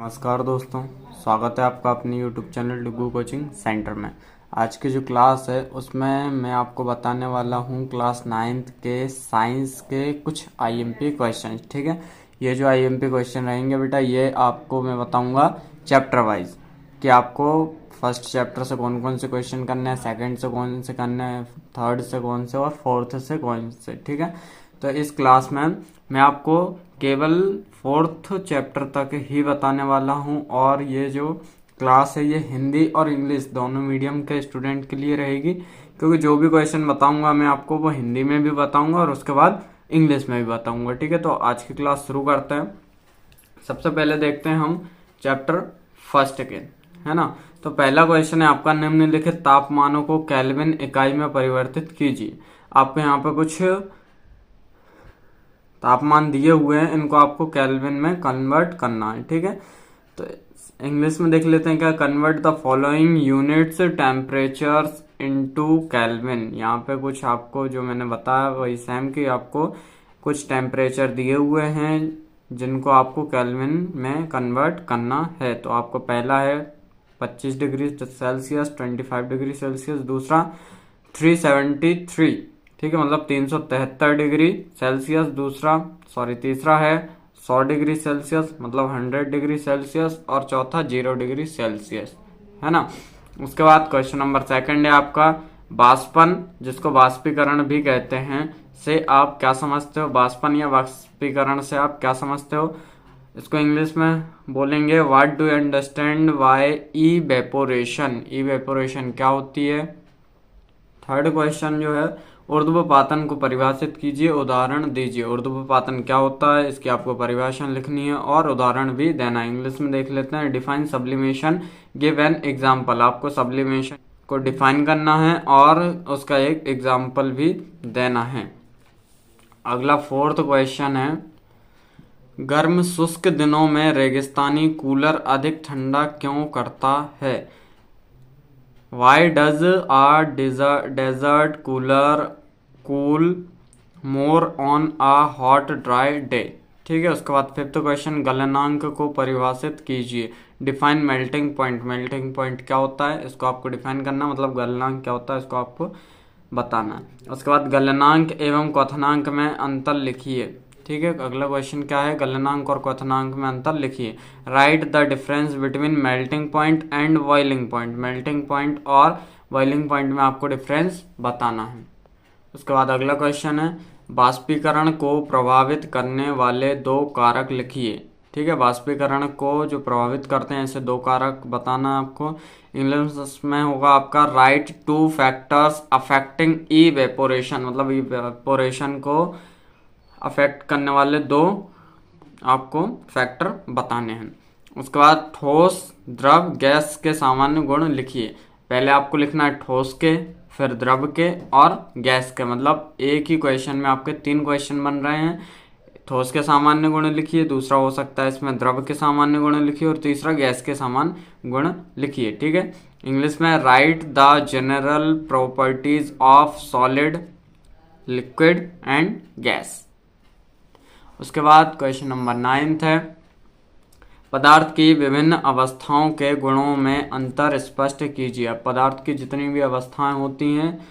नमस्कार दोस्तों, स्वागत है आपका अपने YouTube चैनल डुगू कोचिंग सेंटर में। आज की जो क्लास है उसमें मैं आपको बताने वाला हूँ क्लास 9th के साइंस के कुछ आईएमपी क्वेश्चन। ठीक है, ये जो आईएमपी क्वेश्चन रहेंगे बेटा, ये आपको मैं बताऊँगा चैप्टर वाइज कि आपको फर्स्ट चैप्टर से कौन कौन से क्वेश्चन करने हैं, सेकंड से कौन से करने हैं, थर्ड से कौन से और फोर्थ से कौन से। ठीक है, तो इस क्लास में मैं आपको केवल फोर्थ चैप्टर तक ही बताने वाला हूं और ये जो क्लास है ये हिंदी और इंग्लिश दोनों मीडियम के स्टूडेंट के लिए रहेगी, क्योंकि जो भी क्वेश्चन बताऊंगा मैं आपको वो हिंदी में भी बताऊंगा और उसके बाद इंग्लिश में भी बताऊंगा। ठीक है, तो आज की क्लास शुरू करते हैं। सबसे पहले देखते हैं हम चैप्टर फर्स्ट के, है ना। तो पहला क्वेश्चन है आपका, निम्नलिखित तापमानों को केल्विन इकाई में परिवर्तित कीजिए। आपको यहाँ पे कुछ तापमान दिए हुए हैं, इनको आपको केल्विन में कन्वर्ट करना है। ठीक है, तो इंग्लिश में देख लेते हैं क्या, convert the following units temperatures into kelvin. यहाँ पे कुछ आपको जो मैंने बताया वही सेम कि आपको कुछ टेम्परेचर दिए हुए हैं जिनको आपको केल्विन में कन्वर्ट करना है। तो आपको पहला है 25 डिग्री सेल्सियस, 25 डिग्री सेल्सियस। दूसरा 373, ठीक है, मतलब 373 डिग्री सेल्सियस। तीसरा है 100 डिग्री सेल्सियस, मतलब 100 डिग्री सेल्सियस। और चौथा 0 डिग्री सेल्सियस, है ना। उसके बाद क्वेश्चन नंबर सेकंड है आपका, वाष्पन, जिसको वाष्पीकरण भी कहते हैं, से आप क्या समझते हो। वाष्पन या वाष्पीकरण से आप क्या समझते हो, इसको इंग्लिश में बोलेंगे what do you understand by evaporation. Evaporation क्या होती है। थर्ड क्वेश्चन जो है, ऊर्ध्वपातन को परिभाषित कीजिए, उदाहरण दीजिए। ऊर्ध्वपातन क्या होता है, इसकी आपको परिभाषा लिखनी है और उदाहरण भी देना है। इंग्लिश में देख लेते हैं, define sublimation, give an example. आपको सब्लिमेशन को डिफाइन करना है और उसका एक एग्जाम्पल भी देना है। अगला फोर्थ क्वेश्चन है, गर्म शुष्क दिनों में रेगिस्तानी कूलर अधिक ठंडा क्यों करता है। Why does a desert cooler cool more on a hot dry day। ठीक है, उसके बाद फिफ्थ क्वेश्चन, गलनांक को परिभाषित कीजिए। Define melting point. Melting point क्या होता है, इसको आपको डिफाइन करना, मतलब गलनांक क्या होता है इसको आपको बताना। उसके बाद गलनांक एवं क्वथनांक में अंतर लिखिए। ठीक है, अगला क्वेश्चन क्या है, गलनांक और क्वथनांक में अंतर लिखिए। Right the difference between melting point and boiling point. Melting point और बॉइलिंग पॉइंट में आपको डिफरेंस बताना है। उसके बाद अगला क्वेश्चन है, वाष्पीकरण को प्रभावित करने वाले दो कारक लिखिए। ठीक है, वाष्पीकरण को जो प्रभावित करते हैं ऐसे दो कारक बताना है आपको। इंग्लिश में होगा आपका right two factors affecting evaporation, मतलब इवेपोरेशन को अफेक्ट करने वाले दो आपको फैक्टर बताने हैं। उसके बाद ठोस, द्रव, गैस के सामान्य गुण लिखिए। पहले आपको लिखना है ठोस के, फिर द्रव के और गैस के, मतलब एक ही क्वेश्चन में आपके 3 क्वेश्चन बन रहे हैं। ठोस के सामान्य गुण लिखिए, दूसरा हो सकता है इसमें द्रव के सामान्य गुण लिखिए और तीसरा गैस के सामान्य गुण लिखिए। ठीक है, इंग्लिश में right the general properties of solid, liquid and gas. उसके बाद क्वेश्चन नंबर 9 है, पदार्थ की विभिन्न अवस्थाओं के गुणों में अंतर स्पष्ट कीजिए। पदार्थ की जितनी भी अवस्थाएं होती हैं,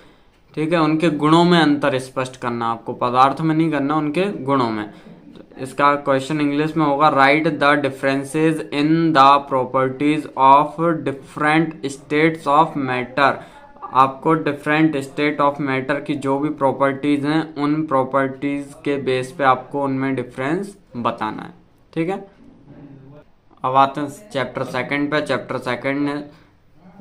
ठीक है, उनके गुणों में अंतर स्पष्ट करना, आपको पदार्थ में नहीं करना, उनके गुणों में। इसका क्वेश्चन इंग्लिश में होगा, right the differences in the properties of different states of matter. आपको डिफरेंट स्टेट ऑफ मैटर की जो भी प्रॉपर्टीज हैं उन प्रॉपर्टीज के बेस पे आपको उनमें डिफरेंस बताना है। ठीक है, अब आते हैं चैप्टर सेकंड पे। चैप्टर सेकंड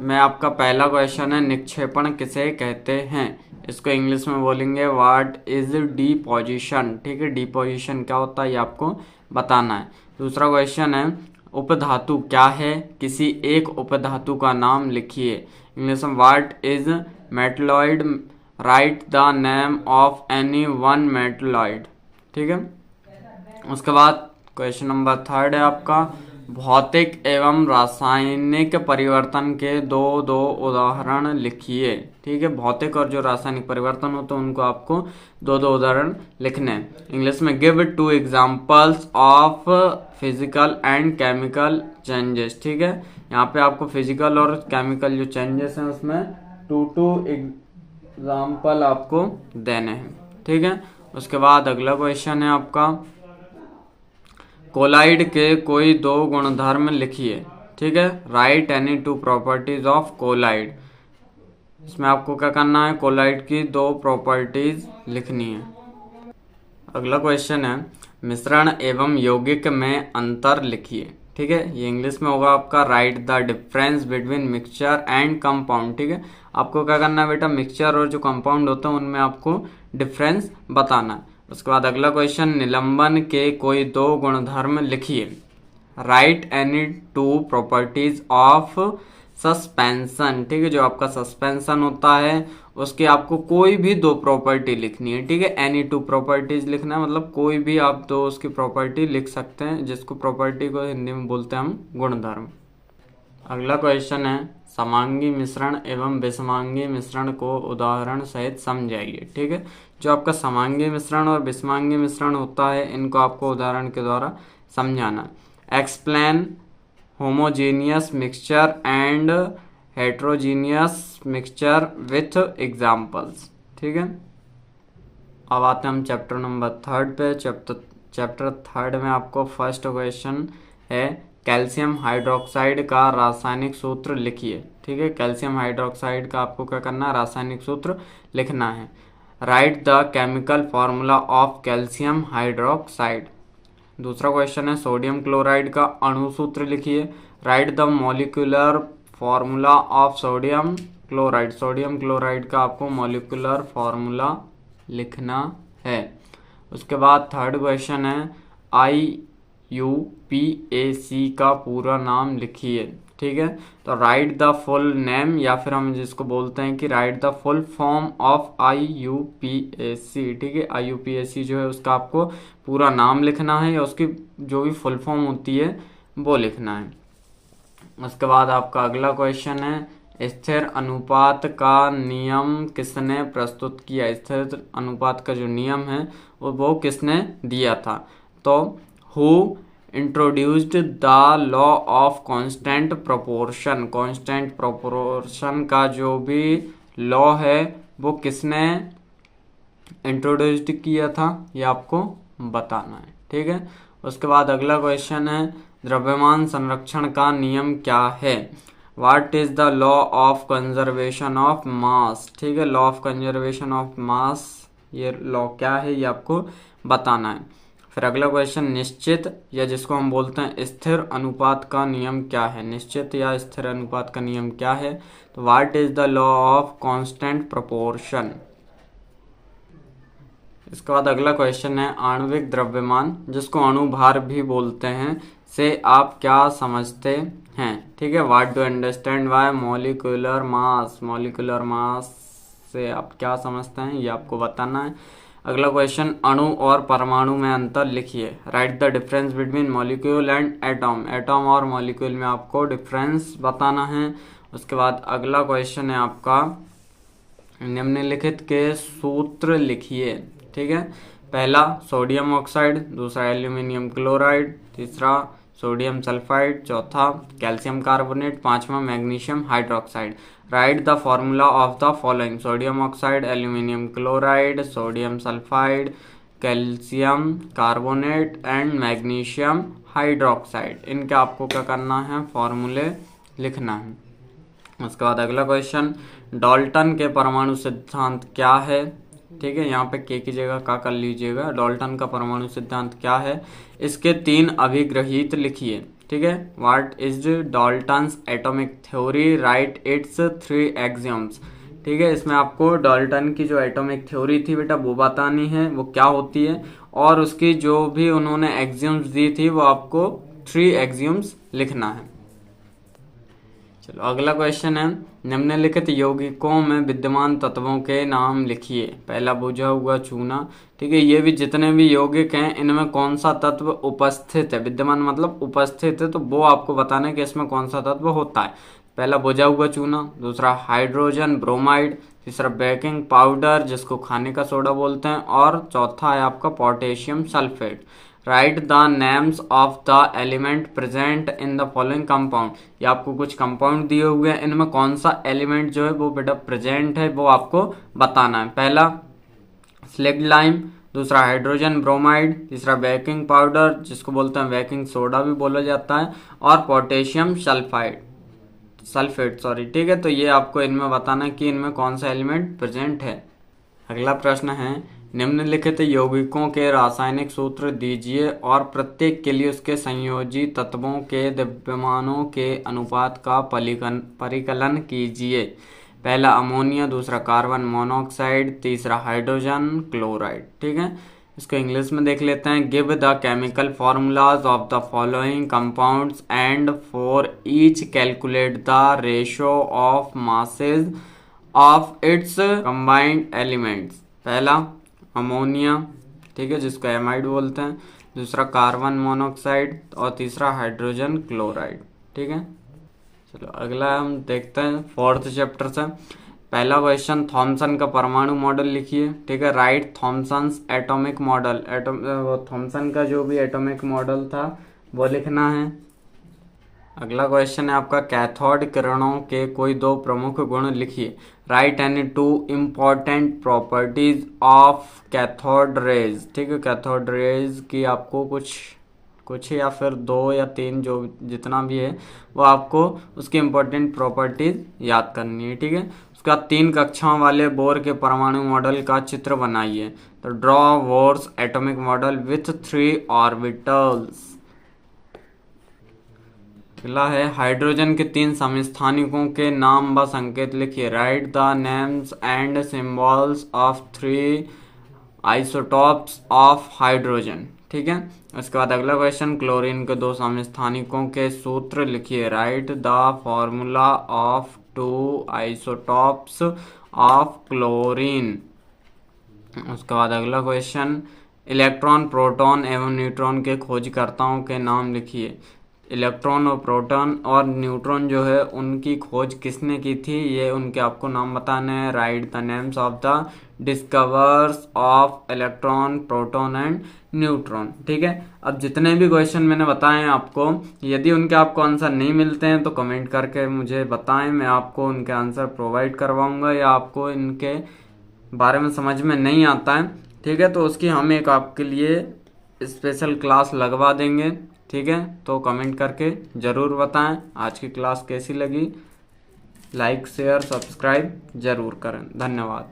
में आपका पहला क्वेश्चन है, निक्षेपण किसे कहते हैं। इसको इंग्लिश में बोलेंगे व्हाट इज डिपोजिशन। ठीक है, डिपोजिशन क्या होता है ये आपको बताना है। दूसरा क्वेश्चन है, उपधातु क्या है, किसी एक उपधातु का नाम लिखिए। इंग्लिश में what is metalloid, right the name of any one metalloid. ठीक है, उसके बाद क्वेश्चन नंबर 3 है आपका, भौतिक एवं रासायनिक परिवर्तन के दो उदाहरण लिखिए। ठीक है, भौतिक और जो रासायनिक परिवर्तन होते हैं उनको आपको दो उदाहरण लिखने हैं। इंग्लिश में give 2 examples of physical and chemical changes. ठीक है, यहाँ पे आपको फिजिकल और केमिकल जो चेंजेस हैं उसमें 2 एग्जाम्पल आपको देने हैं। ठीक है, उसके बाद अगला क्वेश्चन है आपका कोलाइड के कोई 2 गुणधर्म लिखिए। ठीक है, write any 2 properties of colloid. इसमें आपको क्या करना है, कोलाइड की 2 प्रॉपर्टीज लिखनी है। अगला क्वेश्चन है मिश्रण एवं यौगिक में अंतर लिखिए। ठीक है, ये इंग्लिश में होगा आपका right the difference between mixture and compound. ठीक है, आपको क्या करना है बेटा, मिक्सचर और जो कंपाउंड होता है उनमें आपको डिफरेंस बताना है। उसके बाद अगला क्वेश्चन निलंबन के कोई 2 गुणधर्म लिखिए। Right any 2 properties of suspension. ठीक है, जो आपका सस्पेंशन होता है उसकी आपको कोई भी 2 प्रॉपर्टी लिखनी है। ठीक है, एनी 2 प्रॉपर्टीज लिखना है, मतलब कोई भी आप 2 उसकी प्रॉपर्टी लिख सकते हैं, जिसको प्रॉपर्टी को हिंदी में बोलते हैं हम गुणधर्म। अगला क्वेश्चन है समांगी मिश्रण एवं विषमांगी मिश्रण को उदाहरण सहित समझाइए। ठीक है, जो आपका समांगी मिश्रण और विषमांगी मिश्रण होता है इनको आपको उदाहरण के द्वारा समझाना। Explain homogeneous mixture and heterogeneous mixture with examples. ठीक है, अब आते हैं हम चैप्टर नंबर 3 पे। चैप्टर 3 में आपको फर्स्ट क्वेश्चन है कैल्शियम हाइड्रोक्साइड का रासायनिक सूत्र लिखिए। ठीक है, कैल्शियम हाइड्रोक्साइड का आपको क्या करना है, रासायनिक सूत्र लिखना है। Right the chemical formula of calcium hydroxide. दूसरा क्वेश्चन है सोडियम क्लोराइड का अणु सूत्र लिखिए। Right the molecular formula of sodium chloride. Sodium chloride का आपको मॉलिक्यूलर फॉर्मूला लिखना है। उसके बाद थर्ड क्वेश्चन है IUPAC का पूरा नाम लिखिए। ठीक है, तो राइट द फुल नेम, या फिर हम जिसको बोलते हैं कि right the full form of IUPAC। ठीक है, IUPAC जो है उसका आपको पूरा नाम लिखना है या उसकी जो भी फुल फॉर्म होती है वो लिखना है। उसके बाद आपका अगला क्वेश्चन है स्थिर अनुपात का नियम किसने प्रस्तुत किया। स्थिर अनुपात का जो नियम है वो किसने दिया था, तो who introduced the law of constant proportion. Constant proportion का जो भी लॉ है वो किसने इंट्रोड्यूस्ड किया था, ये आपको बताना है। ठीक है, उसके बाद अगला क्वेश्चन है द्रव्यमान संरक्षण का नियम क्या है। What is the law of conservation of mass. ठीक है, law of conservation of mass, ये लॉ क्या है ये आपको बताना है। फिर अगला क्वेश्चन निश्चित या जिसको हम बोलते हैं स्थिर अनुपात का नियम क्या है। निश्चित या स्थिर अनुपात का नियम क्या है, तो what is the law of constant proportion. इसके बाद अगला क्वेश्चन है आणविक द्रव्यमान, जिसको अणुभार भी बोलते हैं, से आप क्या समझते हैं। ठीक है, what do understand by molecular mass. Molecular mass से आप क्या समझते हैं ये आपको बताना है। अगला क्वेश्चन अणु और परमाणु में अंतर लिखिए। Right the difference between molecule and atom. Atom और मॉलिक्यूल में आपको डिफरेंस बताना है। उसके बाद अगला क्वेश्चन है आपका निम्नलिखित के सूत्र लिखिए। ठीक है, पहला सोडियम ऑक्साइड, दूसरा एल्यूमिनियम क्लोराइड, तीसरा सोडियम सल्फाइड, चौथा कैल्शियम कार्बोनेट, पांचवा magnesium hydroxide. Right the formula of the following. Sodium oxide, aluminium chloride, sodium sulphide, calcium carbonate and magnesium hydroxide. इनका आपको क्या करना है, फॉर्मूले लिखना है। उसके बाद अगला क्वेश्चन डाल्टन के परमाणु सिद्धांत क्या है। ठीक है, यहाँ पे के की जगह का कर लीजिएगा। डाल्टन का परमाणु सिद्धांत क्या है, इसके 3 अभिग्रहित लिखिए। ठीक है, what is Dalton's atomic theory, right it's 3 axioms. ठीक है, इसमें आपको डाल्टन की जो एटॉमिक थ्योरी थी बेटा वो बतानी है, वो क्या होती है, और उसकी जो भी उन्होंने एक्सियम्स दी थी वो आपको 3 एक्सियम्स लिखना है। चलो अगला क्वेश्चन है, निम्नलिखित यौगिकों में विद्यमान तत्वों के नाम लिखिए। पहला बुझा हुआ चूना, ठीक है। ये भी जितने भी यौगिक हैं इनमें कौन सा तत्व उपस्थित है, विद्यमान मतलब उपस्थित है, तो वो आपको बताना है कि इसमें कौन सा तत्व होता है। पहला बुझा हुआ चूना, दूसरा हाइड्रोजन ब्रोमाइड, तीसरा बेकिंग पाउडर जिसको खाने का सोडा बोलते हैं, और चौथा है आपका potassium sulphate. Right the names of the element present in the following compound. ये आपको कुछ कंपाउंड दिए हुए हैं, इनमें कौन सा एलिमेंट जो है वो बेटा प्रेजेंट है वो आपको बताना है। पहला स्लेग लाइम, दूसरा हाइड्रोजन ब्रोमाइड, तीसरा बेकिंग पाउडर जिसको बोलते हैं बेकिंग सोडा भी बोला जाता है, और पोटेशियम सल्फेट सॉरी, ठीक है। तो ये आपको इनमें बताना है कि इनमें कौन सा एलिमेंट प्रेजेंट है। अगला प्रश्न है, निम्नलिखित यौगिकों के रासायनिक सूत्र दीजिए और प्रत्येक के लिए उसके संयोजी तत्वों के द्रव्यमानों के अनुपात का परिकलन कीजिए। पहला अमोनिया, दूसरा कार्बन मोनोऑक्साइड, तीसरा हाइड्रोजन क्लोराइड, ठीक है। इसको इंग्लिश में देख लेते हैं। Give the chemical formulas of the following compounds and for each calculate the ratio of masses of its combined elements. पहला अमोनिया, ठीक है, जिसको एमाइड बोलते हैं, दूसरा कार्बन मोनोऑक्साइड और तीसरा हाइड्रोजन क्लोराइड, ठीक है। चलो अगला हम देखते हैं फोर्थ चैप्टर से। पहला क्वेश्चन, थॉमसन का परमाणु मॉडल लिखिए, ठीक है। Right Thomson's atomic model, Thomson का जो भी एटॉमिक मॉडल था वो लिखना है। अगला क्वेश्चन है आपका, कैथोड किरणों के कोई दो प्रमुख गुण लिखिए। Right any two important properties of cathode rays, ठीक है। कैथोड रेज की आपको कुछ या फिर दो या तीन जो जितना भी है वो आपको उसकी इम्पोर्टेंट प्रॉपर्टीज याद करनी है, ठीक है। उसका 3 कक्षाओं वाले बोर के परमाणु मॉडल का चित्र बनाइए। तो draw Bohr's atomic model with 3 orbitals. अगला है, हाइड्रोजन के 3 समस्थानिकों के नाम व संकेत लिखिए। Right the names and symbols of 3 isotopes of hydrogen, ठीक है। उसके बाद अगला क्वेश्चन, क्लोरीन के 2 समस्थानिकों के सूत्र लिखिए। Right the formula of 2 isotopes of chlorine. उसके बाद अगला क्वेश्चन, इलेक्ट्रॉन प्रोटॉन एवं न्यूट्रॉन के खोजकर्ताओं के नाम लिखिए। इलेक्ट्रॉन और प्रोटॉन और न्यूट्रॉन जो है उनकी खोज किसने की थी, ये उनके आपको नाम बताने हैं। Right the names of the discovers of electron proton and neutron, ठीक है। अब जितने भी क्वेश्चन मैंने बताए हैं आपको, यदि उनके आपको आंसर नहीं मिलते हैं तो कमेंट करके मुझे बताएं, मैं आपको उनके आंसर प्रोवाइड करवाऊंगा, या आपको इनके बारे में समझ में नहीं आता है, ठीक है, तो उसकी हम एक आपके लिए स्पेशल क्लास लगवा देंगे, ठीक है। तो कमेंट करके ज़रूर बताएं आज की क्लास कैसी लगी। लाइक शेयर सब्सक्राइब ज़रूर करें। धन्यवाद।